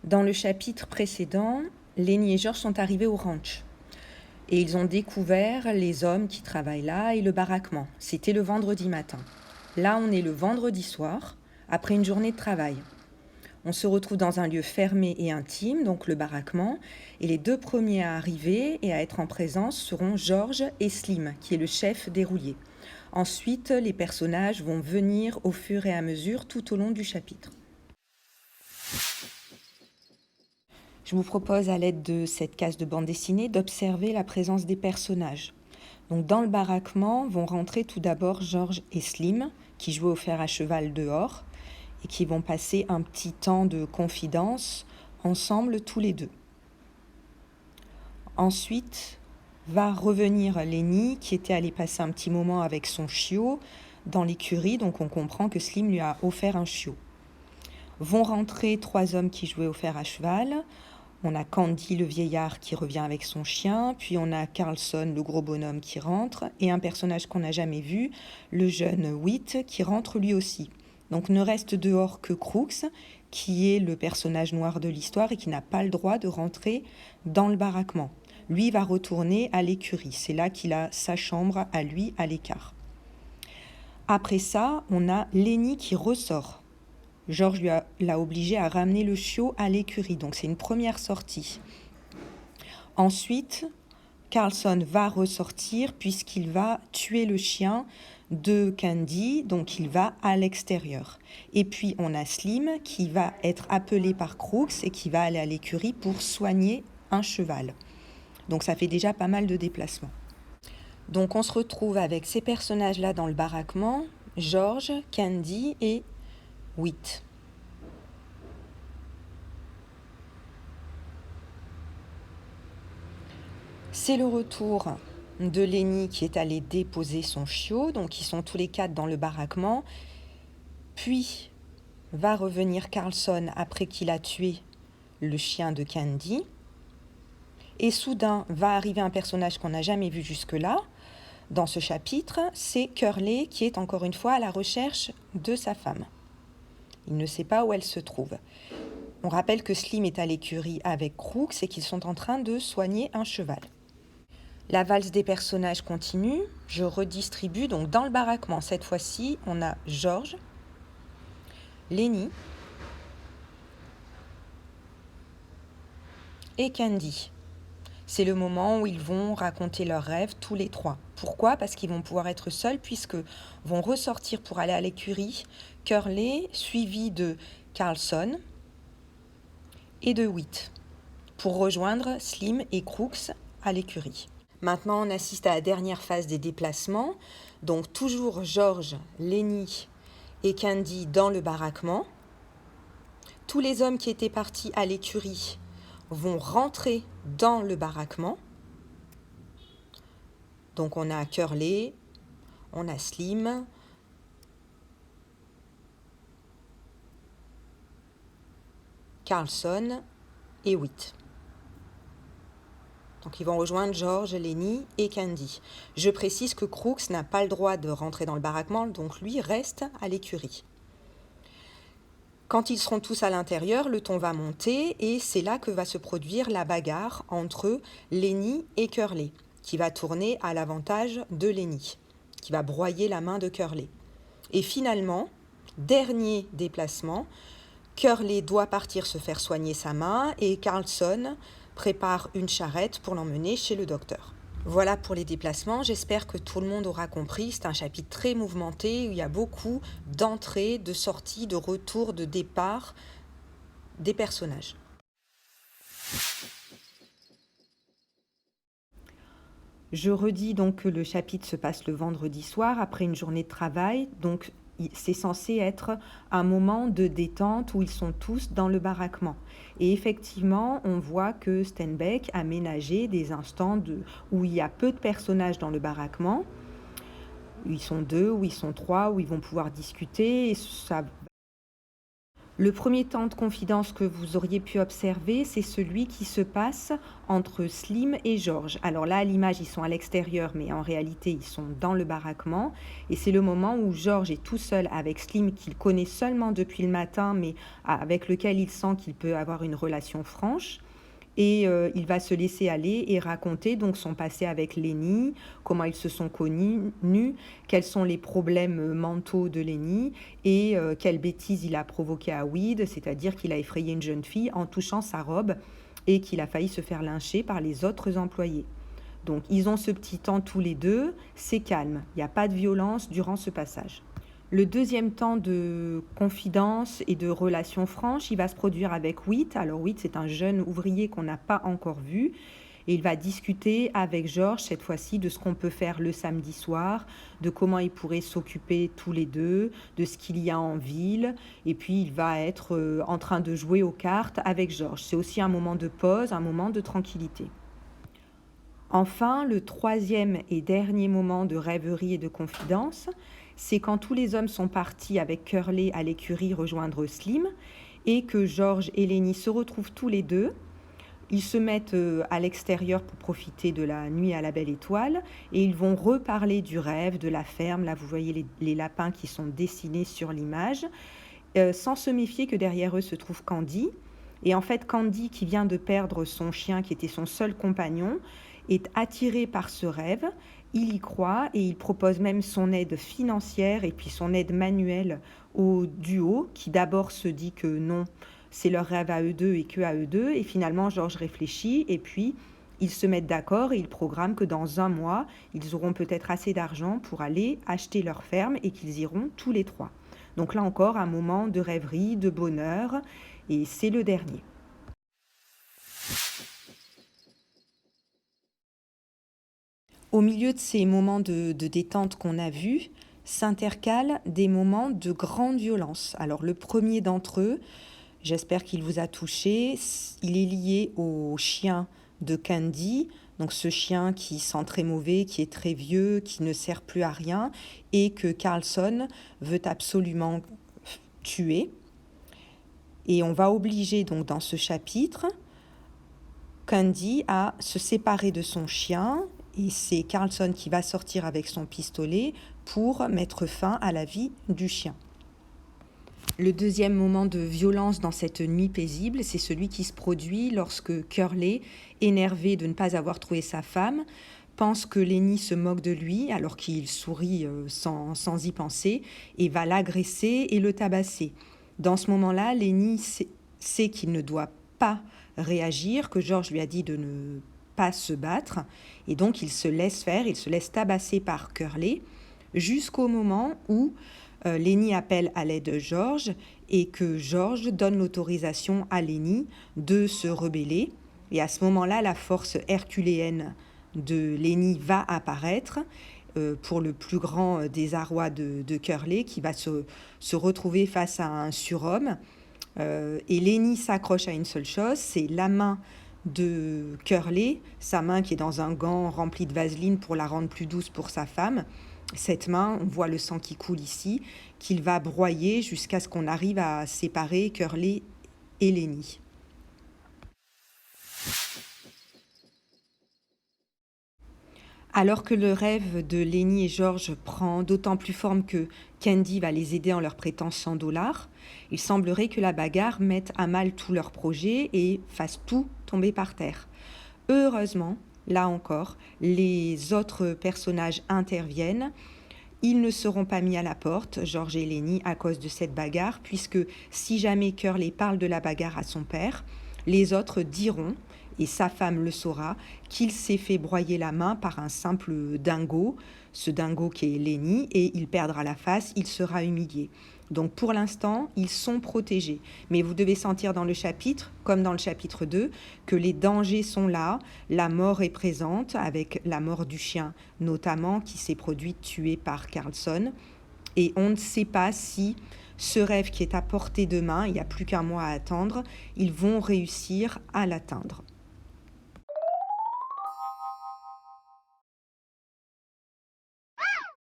Dans le chapitre précédent, Lenny et George sont arrivés au ranch et ils ont découvert les hommes qui travaillent là et le baraquement. C'était le vendredi matin. Là, on est le vendredi soir, après une journée de travail. On se retrouve dans un lieu fermé et intime, donc le baraquement, et les deux premiers à arriver et à être en présence seront George et Slim, qui est le chef des rouliers. Ensuite, les personnages vont venir au fur et à mesure tout au long du chapitre. Je vous propose, à l'aide de cette case de bande dessinée, d'observer la présence des personnages. Donc, dans le baraquement vont rentrer tout d'abord George et Slim, qui jouaient au fer à cheval dehors, et qui vont passer un petit temps de confidence ensemble tous les deux. Ensuite va revenir Lenny, qui était allé passer un petit moment avec son chiot dans l'écurie, donc on comprend que Slim lui a offert un chiot. Vont rentrer trois hommes qui jouaient au fer à cheval. On a Candy, le vieillard, qui revient avec son chien, puis on a Carlson, le gros bonhomme, qui rentre, et un personnage qu'on n'a jamais vu, le jeune Whit, qui rentre lui aussi. Donc ne reste dehors que Crooks, qui est le personnage noir de l'histoire et qui n'a pas le droit de rentrer dans le baraquement. Lui va retourner à l'écurie, c'est là qu'il a sa chambre à lui, à l'écart. Après ça, on a Lenny qui ressort. George l'a obligé à ramener le chiot à l'écurie, donc c'est une première sortie. Ensuite, Carlson va ressortir puisqu'il va tuer le chien de Candy, donc il va à l'extérieur. Et puis on a Slim qui va être appelé par Crooks et qui va aller à l'écurie pour soigner un cheval. Donc ça fait déjà pas mal de déplacements. Donc on se retrouve avec ces personnages-là dans le baraquement, George, Candy et Whit. C'est le retour de Lenny qui est allé déposer son chiot, donc ils sont tous les quatre dans le baraquement. Puis va revenir Carlson après qu'il a tué le chien de Candy. Et soudain va arriver un personnage qu'on n'a jamais vu jusque-là dans ce chapitre, c'est Curly qui est encore une fois à la recherche de sa femme. Il ne sait pas où elle se trouve. On rappelle que Slim est à l'écurie avec Crooks et qu'ils sont en train de soigner un cheval. La valse des personnages continue. Je redistribue donc dans le baraquement. Cette fois-ci, on a George, Lenny et Candy. C'est le moment où ils vont raconter leurs rêves tous les trois. Pourquoi ? Parce qu'ils vont pouvoir être seuls puisque vont ressortir pour aller à l'écurie Curly, suivi de Carlson et de Whit, pour rejoindre Slim et Crooks à l'écurie. Maintenant, on assiste à la dernière phase des déplacements. Donc toujours George, Lenny et Candy dans le baraquement. Tous les hommes qui étaient partis à l'écurie vont rentrer dans le baraquement. Donc on a Curly, on a Slim, Carlson et Whit. Donc ils vont rejoindre George, Lenny et Candy. Je précise que Crooks n'a pas le droit de rentrer dans le baraquement, donc lui reste à l'écurie. Quand ils seront tous à l'intérieur, le ton va monter et c'est là que va se produire la bagarre entre Lenny et Curly, qui va tourner à l'avantage de Lenny, qui va broyer la main de Curly. Et finalement, dernier déplacement, Curly doit partir se faire soigner sa main et Carlson prépare une charrette pour l'emmener chez le docteur. Voilà pour les déplacements, j'espère que tout le monde aura compris. C'est un chapitre très mouvementé où il y a beaucoup d'entrées, de sorties, de retours, de départs des personnages. Je redis donc que le chapitre se passe le vendredi soir après une journée de travail, donc c'est censé être un moment de détente où ils sont tous dans le baraquement. Et effectivement, on voit que Steinbeck a ménagé des instants où il y a peu de personnages dans le baraquement, où ils sont deux, où ils sont trois, où ils vont pouvoir discuter. Et Le premier temps de confidence que vous auriez pu observer, c'est celui qui se passe entre Slim et George. Alors là, à l'image, ils sont à l'extérieur, mais en réalité, ils sont dans le baraquement. Et c'est le moment où George est tout seul avec Slim, qu'il connaît seulement depuis le matin, mais avec lequel il sent qu'il peut avoir une relation franche. Et il va se laisser aller et raconter donc son passé avec Lenny, comment ils se sont connus, quels sont les problèmes mentaux de Lenny et quelle bêtise il a provoqué à Weed, c'est-à-dire qu'il a effrayé une jeune fille en touchant sa robe et qu'il a failli se faire lyncher par les autres employés. Donc ils ont ce petit temps tous les deux, c'est calme, il n'y a pas de violence durant ce passage. Le deuxième temps de confidence et de relation franche, il va se produire avec Whit. Alors Whit, c'est un jeune ouvrier qu'on n'a pas encore vu. Et il va discuter avec George, cette fois-ci, de ce qu'on peut faire le samedi soir, de comment ils pourraient s'occuper tous les deux, de ce qu'il y a en ville. Et puis, il va être en train de jouer aux cartes avec George. C'est aussi un moment de pause, un moment de tranquillité. Enfin, le troisième et dernier moment de rêverie et de confidence, c'est quand tous les hommes sont partis avec Curly à l'écurie rejoindre Slim et que George et Lenny se retrouvent tous les deux. Ils se mettent à l'extérieur pour profiter de la nuit à la belle étoile et ils vont reparler du rêve, de la ferme. Là, vous voyez les lapins qui sont dessinés sur l'image, sans se méfier que derrière eux se trouve Candy. Et en fait, Candy, qui vient de perdre son chien, qui était son seul compagnon, est attiré par ce rêve, il y croit et il propose même son aide financière et puis son aide manuelle au duo qui d'abord se dit que non, c'est leur rêve à eux deux et que à eux deux. Et finalement, George réfléchit et puis ils se mettent d'accord et ils programment que dans 1 mois, ils auront peut-être assez d'argent pour aller acheter leur ferme et qu'ils iront tous les trois. Donc là encore, un moment de rêverie, de bonheur et c'est le dernier. Au milieu de ces moments de détente qu'on a vus, s'intercalent des moments de grande violence. Alors le premier d'entre eux, j'espère qu'il vous a touché, il est lié au chien de Candy, donc ce chien qui sent très mauvais, qui est très vieux, qui ne sert plus à rien et que Carlson veut absolument tuer. Et on va obliger donc dans ce chapitre Candy à se séparer de son chien. Et c'est Carlson qui va sortir avec son pistolet pour mettre fin à la vie du chien. Le deuxième moment de violence dans cette nuit paisible, c'est celui qui se produit lorsque Curly, énervé de ne pas avoir trouvé sa femme, pense que Lenny se moque de lui alors qu'il sourit sans y penser et va l'agresser et le tabasser. Dans ce moment-là, Lenny sait qu'il ne doit pas réagir, que George lui a dit de ne pas se battre, et donc il se laisse faire, il se laisse tabasser par Curly, jusqu'au moment où Lenny appelle à l'aide de George, et que George donne l'autorisation à Lenny de se rebeller, et à ce moment-là, la force herculéenne de Lenny va apparaître, pour le plus grand désarroi de Curly, qui va se retrouver face à un surhomme, et Lenny s'accroche à une seule chose, c'est la main de Curly, sa main qui est dans un gant rempli de vaseline pour la rendre plus douce pour sa femme. Cette main, on voit le sang qui coule ici, qu'il va broyer jusqu'à ce qu'on arrive à séparer Curly et Lenny. Alors que le rêve de Lenny et George prend d'autant plus forme que Candy va les aider en leur prêtant $100, il semblerait que la bagarre mette à mal tous leurs projets et fasse tout tomber par terre. Heureusement, là encore, les autres personnages interviennent. Ils ne seront pas mis à la porte, George et Lenny, à cause de cette bagarre, puisque si jamais Curly parle de la bagarre à son père, les autres diront, et sa femme le saura, qu'il s'est fait broyer la main par un simple dingo, ce dingo qui est Lenny, et il perdra la face, il sera humilié. Donc pour l'instant, ils sont protégés. Mais vous devez sentir dans le chapitre, comme dans le chapitre 2, que les dangers sont là, la mort est présente, avec la mort du chien notamment, qui s'est produite tué par Carlson. Et on ne sait pas si ce rêve qui est à portée de main, il n'y a plus qu'1 mois à attendre, ils vont réussir à l'atteindre.